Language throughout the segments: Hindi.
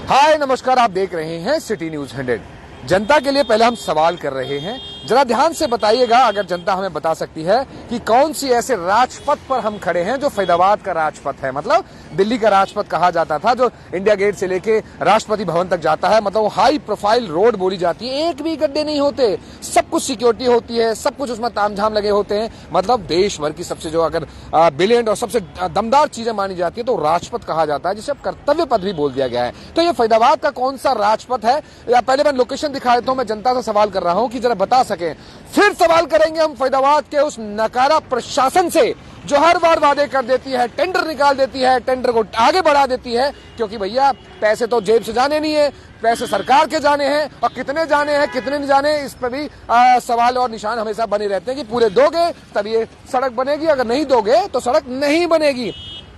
हाय नमस्कार, आप देख रहे हैं सिटी न्यूज 100। जनता के लिए पहले हम सवाल कर रहे हैं, जरा ध्यान से बताइएगा। अगर जनता हमें बता सकती है कि कौन सी ऐसे राजपथ पर हम खड़े हैं जो फैजाबाद का राजपथ है, मतलब दिल्ली का राजपथ कहा जाता था, जो इंडिया गेट से लेके राष्ट्रपति भवन तक जाता है, मतलब वो हाई प्रोफाइल रोड बोली जाती है। एक भी गड्ढे नहीं होते, सब कुछ सिक्योरिटी होती है, सब कुछ उसमें तामझाम लगे होते हैं। मतलब देश भर की सबसे जो अगर ब्रिलियंट और सबसे दमदार चीजें मानी जाती है तो राजपथ कहा जाता है, जिसे अब कर्तव्य पथ भी बोल दिया गया है। तो ये फैजाबाद का कौन सा राजपथ है, या पहले मैं लोकेशन दिखा देता हूं। मैं जनता से सवाल कर रहा हूं कि जरा बता सके। फिर सवाल करेंगे हम फैजाबाद के उस नकारा प्रशासन से जो हर बार वादे कर देती है, टेंडर निकाल देती है, टेंडर को आगे बढ़ा देती है, क्योंकि भैया पैसे तो जेब से जाने नहीं है, पैसे सरकार के जाने हैं, और कितने जाने हैं कितने नहीं जाने, इस पर भी सवाल और निशान हमेशा बने रहते हैं कि पूरे दोगे तब ये सड़क बनेगी, अगर नहीं दोगे तो सड़क नहीं बनेगी।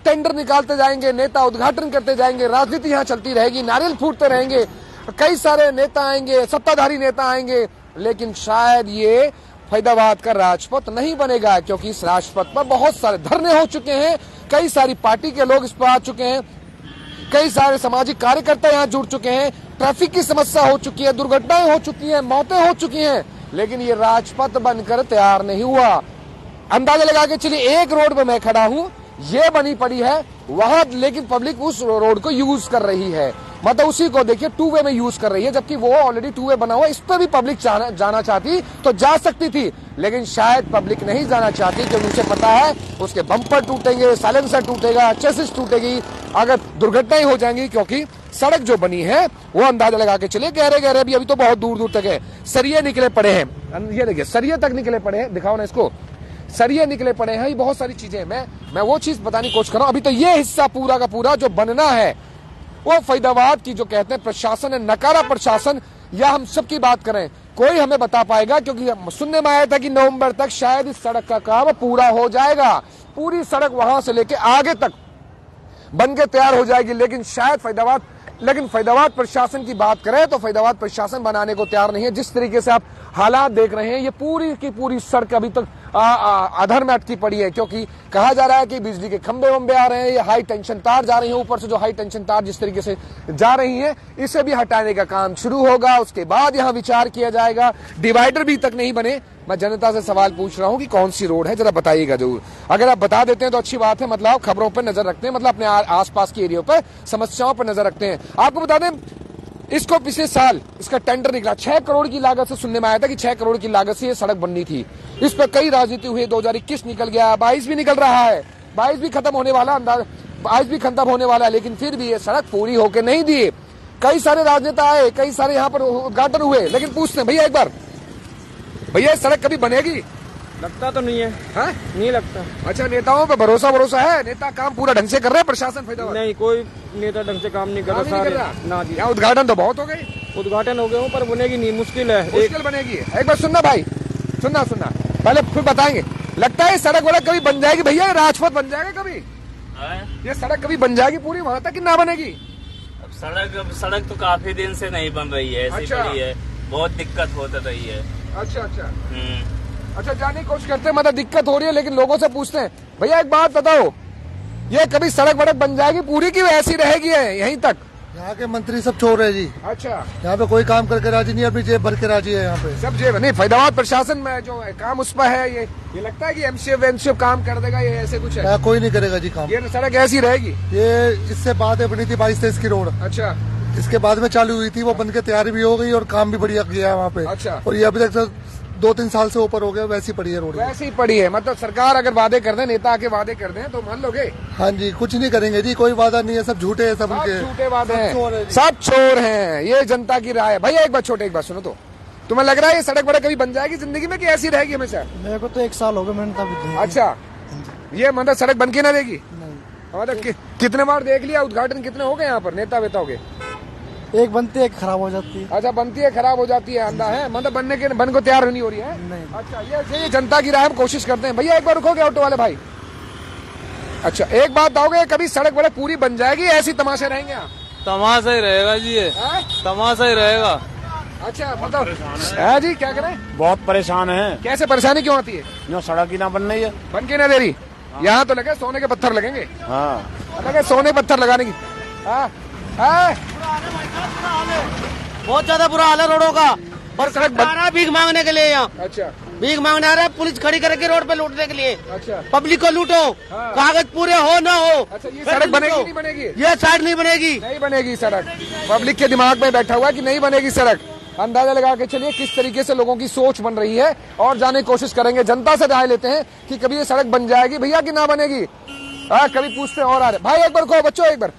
टेंडर निकालते जाएंगे, नेता उद्घाटन करते जाएंगे, राजनीति यहाँ चलती रहेगी, नारियल फूटते रहेंगे, कई सारे नेता आएंगे, सत्ताधारी नेता आएंगे, लेकिन शायद ये फैजाबाद का राजपथ नहीं बनेगा, क्योंकि इस राजपथ पर बहुत सारे धरने हो चुके हैं, कई सारी पार्टी के लोग इस पर आ चुके हैं, कई सारे सामाजिक कार्यकर्ता यहाँ जुड़ चुके हैं, ट्रैफिक की समस्या हो चुकी है, दुर्घटनाएं हो चुकी हैं, मौतें हो चुकी हैं, लेकिन ये राजपथ बनकर तैयार नहीं हुआ। अंदाजा लगा के चलिए, एक रोड पे मैं खड़ा हूँ, ये बनी पड़ी है वहां, लेकिन पब्लिक उस रोड को यूज कर रही है, मतलब उसी को देखिए टू वे में यूज कर रही है, जबकि वो ऑलरेडी टू वे बना हुआ। इस पर भी पब्लिक जाना चाहती तो जा सकती थी, लेकिन शायद पब्लिक नहीं जाना चाहती, क्योंकि उसे पता है उसके बम्पर टूटेंगे, साइलेंसर टूटेगा, चेसिस टूटेगी, अगर दुर्घटनाएं हो जाएंगी। क्योंकि सड़क जो बनी है वो अंदाजा लगा के चलिए, गहरे भी अभी तो बहुत दूर दूर तक है, सरिये निकले पड़े हैं, ये देखिए सरिये तक निकले पड़े हैं, दिखाओ ना इसको, सरिये निकले पड़े हैं, ये बहुत सारी चीजें। मैं वो चीज बताने की कोशिश कर रहा हूं। अभी तो ये हिस्सा पूरा का पूरा जो बनना है वो फैजाबाद की जो कहते हैं प्रशासन है, नकारा प्रशासन, या हम सब की बात करें, कोई हमें बता पाएगा? क्योंकि सुनने में आया था कि नवंबर तक शायद इस सड़क का काम पूरा हो जाएगा, पूरी सड़क वहां से लेके आगे तक बन के तैयार हो जाएगी, लेकिन फैजाबाद प्रशासन की बात करें तो फैजाबाद प्रशासन बनाने को तैयार नहीं है। जिस तरीके से आप हालात देख रहे हैं, ये पूरी की पूरी सड़क अभी तक अधर में अटकी पड़ी है, क्योंकि कहा जा रहा है कि बिजली के खंभे वंबे आ रहे हैं, ये हाई टेंशन तार जा रही है, ऊपर से जो हाई टेंशन तार जिस तरीके से जा रही है, इसे भी हटाने का काम शुरू होगा, उसके बाद यहाँ विचार किया जाएगा। डिवाइडर भी तक नहीं बने। मैं जनता से सवाल पूछ रहा हूँ कि कौन सी रोड है, जरा बताइएगा जरूर। अगर आप बता देते हैं तो अच्छी बात है, मतलब खबरों पर नजर रखते हैं, मतलब अपने आसपास के एरिया पर समस्याओं पर नजर रखते हैं। आपको बता दें, इसको पिछले साल इसका टेंडर निकला 6 करोड़ की लागत से, सुनने में आया था कि 6 करोड़ की लागत से ये सड़क बननी थी। इस पर कई राजनीति हुई, 2021 निकल गया, 22 भी निकल रहा है, 22 भी खत्म होने वाला, 22 भी खत्म होने वाला है, लेकिन फिर भी ये सड़क पूरी होके नहीं दी। कई सारे राजनेता आए, कई सारे यहाँ पर उद्घाटन हुए, लेकिन पूछते हैं भैया एक बार, भैया सड़क कभी बनेगी? लगता तो नहीं है। हाँ? नहीं लगता। अच्छा, नेताओं पे भरोसा है? नेता काम पूरा ढंग से कर रहे हैं? प्रशासन फैजाबाद नहीं, कोई नेता ढंग से काम नहीं कर रहा ना जी। यहाँ उद्घाटन तो बहुत हो गए, उद्घाटन हो गए हो, पर बनेगी नहीं, मुश्किल है। मुश्किल बनेगी। एक बार सुनना भाई, सुनना पहले फिर बताएंगे। लगता है सड़क वाला कभी बन जाएगी भैया, राजपथ बन जाएगा कभी? ये सड़क कभी बन जाएगी पूरी वहां तक कि ना बनेगी? अब सड़क तो काफी दिन से नहीं बन रही है, ऐसी पड़ी है, बहुत दिक्कत होती रही है। अच्छा, जाने की कोशिश करते हैं, मतलब दिक्कत हो रही है, लेकिन लोगों से पूछते हैं भैया एक बात बताओ, ये कभी सड़क वड़क बन जाएगी पूरी की ऐसी रहेगी है यहीं तक? यहाँ के मंत्री सब चोर है जी। अच्छा, यहाँ पे कोई काम करके राजी नहीं, अपनी जेब भर के राजी है यहाँ पे। सब जेब नहीं, फैजाबाद प्रशासन में जो है, काम उस पर है। ये लगता है कि एमसीएफ काम कर देगा, ये ऐसे कुछ है? कोई नहीं करेगा जी काम, ये सड़क ऐसी रहेगी। ये इससे बाद बनी थी 22-23 की रोड। अच्छा, इसके बाद में चालू हुई थी, वो बन के तैयार भी हो गई और काम भी बढ़िया किया है वहाँ पे। अच्छा, और ये अभी तक 2-3 साल से ऊपर हो गया, वैसी पड़ी है रोड, वैसी पड़ी है। मतलब सरकार अगर वादे कर दे, नेता आके वादे कर दे तो मान लोगे? हाँ जी, कुछ नहीं करेंगे जी, कोई वादा नहीं है, सब झूठे है, सब उनके झूठे वादे हैं, सब चोर हैं। ये जनता की राय है। भैया एक बार सुनो तो, तुम्हें लग रहा है ये सड़क वड़क कभी बन जाएगी जिंदगी में कि ऐसी रहेगी हमेशा? मेरे को तो 1 साल हो गया, मैंने तब। अच्छा, ये मतलब सड़क बन के ना देगी? मतलब कितने बार देख लिया, उद्घाटन कितने हो गए यहाँ पर नेता वेता हो गए? एक बनती है, एक खराब हो जाती है। अच्छा, बनती है खराब हो जाती है, अंधा है, मतलब बन को तैयार नहीं हो रही है। नहीं। अच्छा, ये जनता की राय हम कोशिश करते हैं। भैया एक बार रुकोगे ऑटो वाले भाई? अच्छा, एक बात बताओगे, कभी सड़क वड़क पूरी बन जाएगी, ऐसी तमाशे रहेंगे यहाँ? तमाशा ही रहेगा जी, ये तमाशा ही रहेगा। अच्छा, मतलब है जी, क्या करें? बहुत परेशान है। कैसे परेशानी क्यों आती है? जो सड़क ही ना बन रही है, बन के ना दे रही। यहाँ तो लगे सोने के पत्थर लगेंगे। हाँ, लगे सोने पत्थर लगाने की। बहुत ज्यादा बुरा हाल है रोडों का। और सड़क बंद- आ रहा है भीख मांगने के लिए यहाँ, अच्छा भीख मांगने आ रहा है पुलिस खड़ी करके रोड पे लूटने के लिए। अच्छा पब्लिक को लूटो, हाँ। कागज पूरे हो ना हो। अच्छा, ये फिर सड़क बनेगी लूटो। नहीं बनेगी? ये साइड नहीं बनेगी। नहीं बनेगी सड़क। पब्लिक के दिमाग में बैठा हुआ है कि नहीं बनेगी सड़क। अंदाजा लगा के चलिए किस तरीके से लोगों की सोच बन रही है, और जाने की कोशिश करेंगे। जनता से राय लेते हैं कि कभी ये सड़क बन जाएगी भैया कि ना बनेगी। कभी पूछते हैं और आ रहे भाई, एक बार कहो बच्चों, एक बार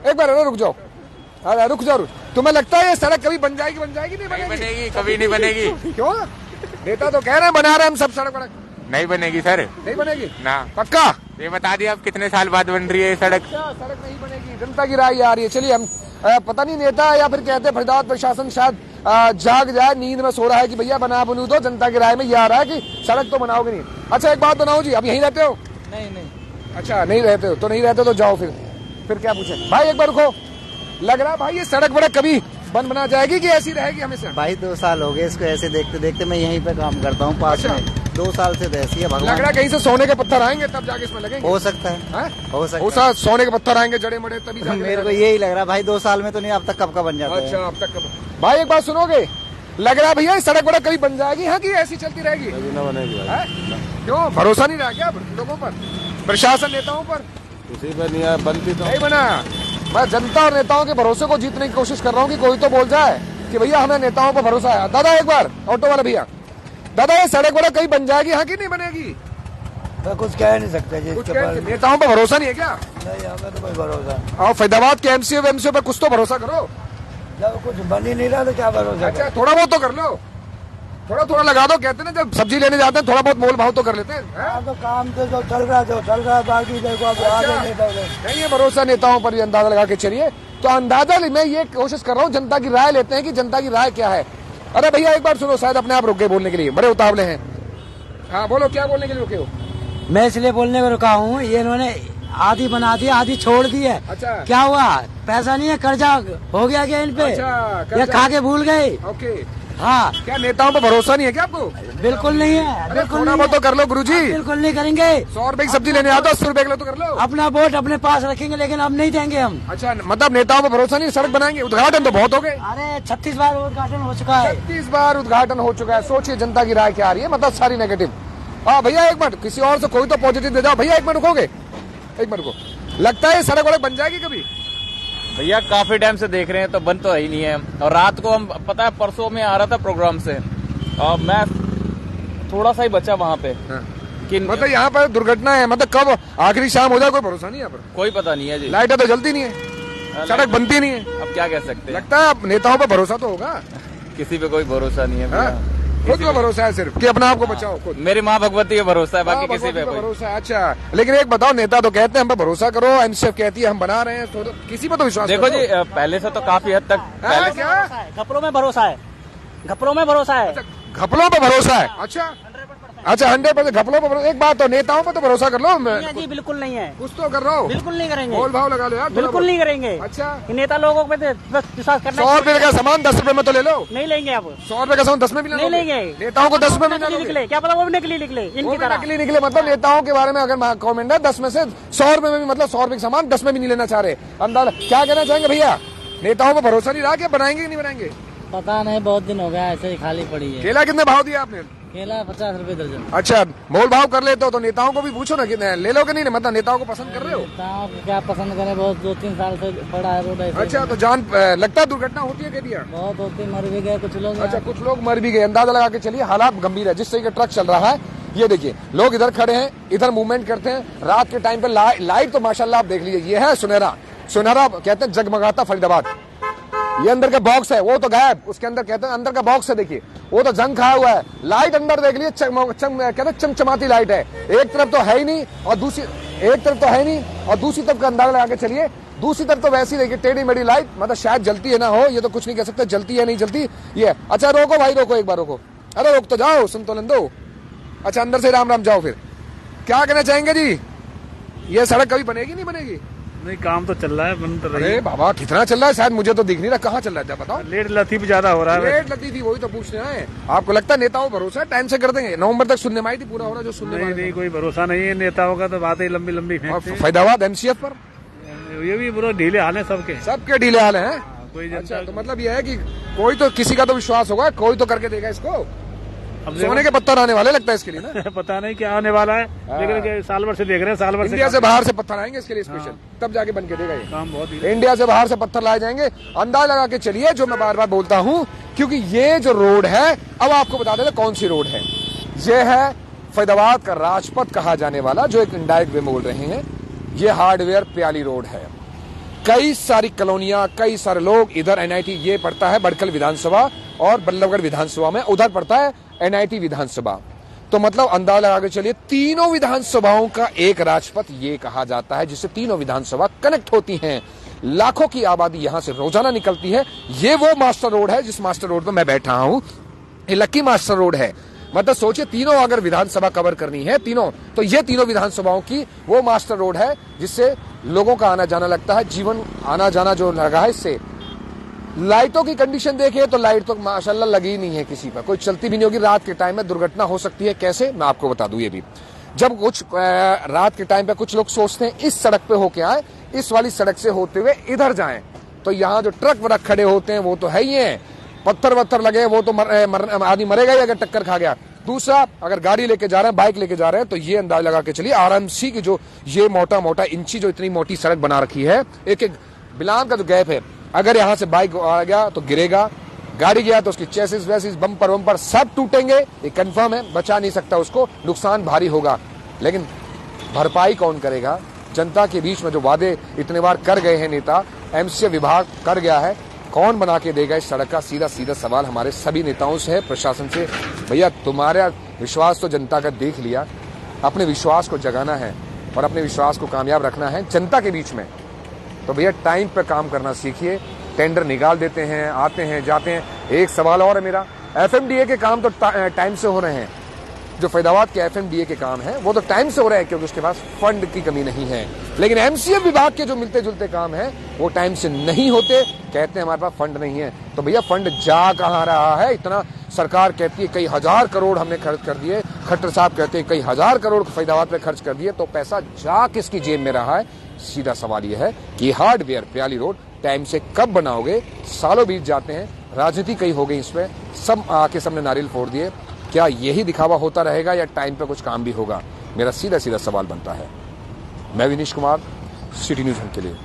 अरे रुक जाओ, अरे रुक जाओ। तुम्हें लगता है ये सड़क कभी बन जाएगी नहीं बनेगी? कभी नहीं बनेगी। क्यों? नेता तो कह रहे हैं बना रहे हैं हम सब सड़क वड़क। नहीं बनेगी सर, नहीं बनेगी ना। पक्का? ये बता दिया अब कितने साल बाद बन रही है ये सड़क। अच्छा, सड़क नहीं बनेगी, जनता की राय आ रही है। चलिए हम पता नहीं नेता या फिर कहते हैं फरीदाबाद प्रशासन शायद जाग जाए, नींद में सो रहा है कि भैया बना बनू दो। जनता की राय में ये आ रहा है कि सड़क तो बनाओगे नहीं। अच्छा एक बात बनाओ जी, अब यहीं रहते हो? नहीं अच्छा नहीं रहते हो तो नहीं रहते तो जाओ फिर क्या पूछे भाई। एक बार रुको, लग रहा भाई ये सड़क वड़क कभी बना जाएगी कि ऐसी रहेगी हमेशा? भाई 2 साल हो गए इसको ऐसे देखते देखते। मैं यहीं पे काम करता हूँ पास अच्छा। में, 2 साल से तो ऐसी है। लग भगवान रहा है कहीं से सोने के पत्थर आएंगे तब जाके इसमें लगेंगे। हो सकता है, हैं? हो सकता वो साथ सोने के पत्थर आएंगे जड़े मड़े तभी है। जाके मेरे को लगेगा। यही लग रहा है भाई, 2 साल में तो नहीं, अब तक कब का बन जाता अच्छा है। अब तक भाई एक बात सुनोगे, लग रहा है भैया ये सड़क वड़क कभी बन जाएगी हाँ कि ऐसी चलती रहेगी? क्यों, भरोसा नहीं रहा क्या लोगों पर, प्रशासन नेताओं पर? किसी पर नहीं बनती तो नहीं बना। मैं जनता और नेताओं के भरोसे को जीतने की कोशिश कर रहा हूँ कि कोई तो बोल जाए कि भैया हमें नेताओं पर भरोसा है। दादा एक बार, ऑटो वाला भैया, दादा ये सड़क वड़क कहीं बन जाएगी हाँ कि नहीं बनेगी? कुछ कह नहीं सकते जी, कुछ नेताओं पर भरोसा नहीं है क्या? नहीं हमें तो कोई भरोसा। और फरीदाबाद के एमसीओ पर कुछ तो भरोसा करो। जब कुछ बन ही नहीं रहा तो क्या भरोसा। अच्छा थोड़ा बहुत तो कर लो, थोड़ा लगा दो। कहते हैं ना जब सब्जी लेने जाते हैं थोड़ा बहुत मोल भाव तो कर लेते हैं। तो काम तो जो चल रहा है बाकी देखो अब आगे नहीं बढ़े। नहीं ये भरोसा नेताओं पर भी अंदाजा लगा के चलिए। तो अंदाजा मैं ये कोशिश कर रहा हूँ, जनता की राय लेते हैं कि जनता की राय क्या है। अरे भैया एक बार सुनो, शायद अपने आप रुक गए बोलने के लिए, बड़े उतावले हैं। हाँ बोलो, क्या बोलने के लिए रुके हो? मैं इसलिए बोलने को रुका हूँ, ये इन्होंने आधी बना दी आधी छोड़ दी है। अच्छा क्या हुआ, पैसा नहीं है, कर्जा हो गया क्या इन पे? अच्छा, ये खा के भूल गए। ओके। हाँ क्या नेताओं पर भरोसा नहीं है क्या आपको? बिल्कुल नहीं है, अरे बिल्कुल थोड़ा नहीं बहुत तो है। कर लो गुरुजी। बिल्कुल नहीं करेंगे। 100 रुपए की सब्जी लेने आता, 80 रुपए किलो तो कर लो। अपना वोट अपने पास रखेंगे लेकिन अब नहीं देंगे हम। अच्छा मतलब नेताओं पर भरोसा नहीं, सड़क बनाएंगे, उद्घाटन तो बहुत हो गए। अरे 36 बार उद्घाटन हो चुका है। 36 बार उद्घाटन हो चुका है। सोचिए जनता की राय क्या आ रही है, मतलब सारी नेगेटिव। हाँ भैया एक मिनट, किसी और से कोई तो पॉजिटिव दे जाओ। भैया एक मिनट रुकोगे, एक मिनट रुको। लगता है सड़क वड़क बन जाएगी कभी? भैया काफी टाइम से देख रहे हैं तो बन तो है ही नहीं है। और रात को हम, पता है परसों में आ रहा था प्रोग्राम से, और मैं थोड़ा सा ही बचा वहाँ पे कि मतलब यहाँ पर दुर्घटना है, मतलब कब आखिरी शाम हो जाए कोई भरोसा नहीं। यहाँ पर कोई पता नहीं है जी, लाइटें तो जलती नहीं है, सड़क बनती नहीं है। अब क्या कह सकते हैं, लगता है अब नेताओं पर भरोसा तो होगा। किसी पे कोई भरोसा नहीं है भैया। हाँ? खुद पे भरोसा है सिर्फ कि अपने आप को बचाओ खुद। मेरी माँ भगवती पे भरोसा है, बाकी किसी भगवती पे पे कोई। भरोसा है। अच्छा लेकिन एक बताओ, नेता तो कहते हैं हम पे भरोसा करो, एमसीएफ कहती है हम बना रहे हैं, तो किसी पे तो विश्वास देखो करो। जी, पहले से तो काफी हद तक हाँ, क्या घपलों में भरोसा है, घपलों में भरोसा है। घपलों पे भरोसा है? अच्छा 100% घपलों पे भरोसा। एक बात तो नेताओं पे तो भरोसा कर लो। जी बिल्कुल नहीं है, कुछ तो कर रहा हूँ, बिल्कुल नहीं करेंगे, मोल भाव लगा लो यार, बिल्कुल नहीं करेंगे। अच्छा ये नेता लोगों पे बस विश्वास करना 100 रुपए का सामान 10 रुपए में तो ले लो। नहीं लेंगे। अब 100 रुपए का सामान 10 में भी नहीं लेंगे। नेताओं को 10 में भी ना नकली लोगे। निकले, क्या पता वो भी नकली निकले वो इनकी भी तरह। नकली निकले, मतलब नेताओं के बारे में अगर कमेंट है 10 में से 100 रुपए में भी, मतलब 100 रुपए का सामान 10 में भी नहीं लेना चाह रहे। अंदाजा क्या कहना चाहेंगे भैया, नेताओं पर भरोसा नहीं रहा, क्या बनाएंगे कि नहीं बनाएंगे? पता नहीं, बहुत दिन हो गया ऐसे ही खाली पड़ी है। केला कितने भाव दिया आपने? केला 50 रुपए दर्जन। अच्छा मोल भाव कर लेते हो तो नेताओं को भी पूछो ना कि ले लो कि नहीं, मतलब नेताओं को पसंद कर रहे हो? नेताओं को क्या पसंद करें, बहुत 2-3 साल से पड़ा है रोड ऐसे। अच्छा तो जान लगता है दुर्घटना होती है कह दिया? बहुत होती, मर भी गए कुछ लोग। अच्छा कुछ लोग मर भी गए। अंदाजा लगा के चलिए हालात गंभीर है। जिस तरीके का ट्रक चल रहा है, ये देखिए लोग इधर खड़े हैं, इधर मूवमेंट करते हैं। रात के टाइम पे लाइट तो माशाल्लाह आप देख लीजिए, ये है सुनहरा कहते हैं जगमगाता फरीदाबाद। ये अंदर का बॉक्स है वो तो गायब, उसके अंदर कहते हैं अंदर का बॉक्स है, देखिए वो तो जंग खाया हुआ है। लाइट अंदर देख लीजिए, कहते हैं चमचमाती लाइट है। एक तरफ तो है ही नहीं और दूसरी तरफ का अंदाजा लगा के चलिए, दूसरी तरफ तो वैसी देखिए टेढ़ी मेढ़ी लाइट, मतलब शायद जलती है ना हो, ये तो कुछ नहीं कह सकते जलती है नहीं जलती ये। अच्छा रोको भाई, रोको एक बार रोको, अरे रोक तो जाओ, सुन तो लें दो। अच्छा अंदर से राम राम जाओ। फिर क्या कहना चाहेंगे जी, ये सड़क कभी बनेगी नहीं बनेगी? नहीं, काम तो चल रहा है, बन तो रही अरे है। बाबा कितना चल रहा है, शायद मुझे तो दिख नहीं रहा, कहाँ चल रहा है बताओ? लेट लतीफ ज्यादा हो रहा है। लेट लगी थी, वही तो पूछने आए। आपको लगता है नेताओं पर भरोसा है, टाइम से कर देंगे? नवंबर तक सुनने में आई थी, पूरा हो रहा जो सुनने में नहीं आया नहीं, था। कोई भरोसा नहीं है नेताओं का, तो बातें लंबी लंबी और फेंकते हैं। फरीदाबाद एमसीएफ पर ये भी पूरा ढीले हाल है सबके। सबके ढीले हाल हैं। कोई जनता अच्छा, तो मतलब ये है कि कोई तो, किसी का तो विश्वास होगा, कोई तो करके देगा इसको। अब सोने के पत्थर आने वाले लगता है इसके लिए ना। पता नहीं क्या आने वाला है, लेकिन साल भर से देख रहे हैं, साल भर से इंडिया से बाहर से पत्थर आएंगे इसके लिए स्पेशल, तब जाके बन के देगा ये। काम बहुत ही इंडिया से बाहर से पत्थर लाए जाएंगे। अंदाज लगा के चलिए, जो मैं बार बार बोलता हूं, क्योंकि ये जो रोड है, अब आपको बता देते कौन सी रोड है। ये है फैदाबाद का राजपथ कहा जाने वाला, जो एक इनडायरेक्ट वे में बोल रहे हैं। ये हार्डवेयर प्याली रोड है। कई सारी कॉलोनियां, कई सारे लोग, इधर एनआईटी ये पड़ता है बड़कल विधानसभा और बल्लभगढ़ विधानसभा में, उधर पड़ता है एनआईटी विधानसभा। तो मतलब अंदाजा लगा के चलिए, तीनों विधानसभाओं का एक राजपथ ये कहा जाता है, जिससे तीनों विधानसभा कनेक्ट होती हैं। लाखों की आबादी यहां से रोजाना निकलती है। ये वो मास्टर रोड है जिस मास्टर रोड पर मैं बैठा हूं। ये लक्की मास्टर रोड है। मतलब सोचिए, तीनों अगर विधानसभा कवर करनी है, तीनों, तो ये तीनों विधानसभाओं की वो मास्टर रोड है जिससे लोगों का आना जाना लगता है, जीवन आना जाना जो लगा है इससे। लाइटों की कंडीशन देखिए तो लाइट तो माशाल्लाह लगी नहीं है किसी पर, कोई चलती भी नहीं होगी। रात के टाइम में दुर्घटना हो सकती है, कैसे, मैं आपको बता दूं। ये भी जब कुछ रात के टाइम पे कुछ लोग सोचते हैं इस सड़क पे होके आए, इस वाली सड़क से होते हुए इधर जाएं, तो यहाँ जो ट्रक वरक खड़े होते हैं वो तो है ही है, पत्थर वत्थर लगे, वो तो आदमी मरेगा ही अगर टक्कर खा गया। दूसरा, अगर गाड़ी लेके जा रहे हैं, बाइक लेके जा रहे हैं, तो ये अंदाज लगा के चलिए आरएमसी की जो ये मोटा मोटा इंची जो इतनी मोटी सड़क बना रखी है, एक एक बिलान का जो गैप है, अगर यहाँ से बाइक आ गया तो गिरेगा, गाड़ी गया तो उसकी चेसिस वेसिस बम्पर वम्पर सब टूटेंगे, ये कंफर्म है, बचा नहीं सकता उसको, नुकसान भारी होगा। लेकिन भरपाई कौन करेगा? जनता के बीच में जो वादे इतने बार कर गए हैं नेता, एमसीए विभाग कर गया है, कौन बना के देगा इस सड़क का? सीधा सीधा सवाल हमारे सभी नेताओं से है, प्रशासन से। भैया, तुम्हारा विश्वास तो जनता का देख लिया, अपने विश्वास को जगाना है और अपने विश्वास को कामयाब रखना है जनता के बीच में। तो भैया टाइम पे काम करना सीखिए। टेंडर निकाल देते हैं, आते हैं जाते हैं। एक सवाल और है मेरा, एफएमडीए के काम तो टाइम से हो रहे हैं, जो फैदाबाद के एफएमडीए के काम है वो तो टाइम से हो रहे हैं क्योंकि उसके पास फंड की कमी नहीं है। लेकिन एमसीए विभाग के जो मिलते जुलते काम है वो टाइम से नहीं होते, कहते हैं हमारे पास फंड नहीं है। तो भैया फंड जा कहाँ रहा है? इतना सरकार कहती है कई हजार करोड़ हमने खर्च कर दिए, खट्टर साहब कहते हैं कई हजार करोड़ फैदाबाद पे खर्च कर दिए, तो पैसा जा किसकी जेब में रहा है? सीधा सवाल यह है कि हार्डवेयर प्याली रोड टाइम से कब बनाओगे? सालों बीत जाते हैं, राजनीति कई हो गई इसमें, सब आके सबने नारियल फोड़ दिए। क्या यही दिखावा होता रहेगा या टाइम पे कुछ काम भी होगा? मेरा सीधा सीधा सवाल बनता है। मैं विनीश कुमार, सिटी न्यूज़ के लिए।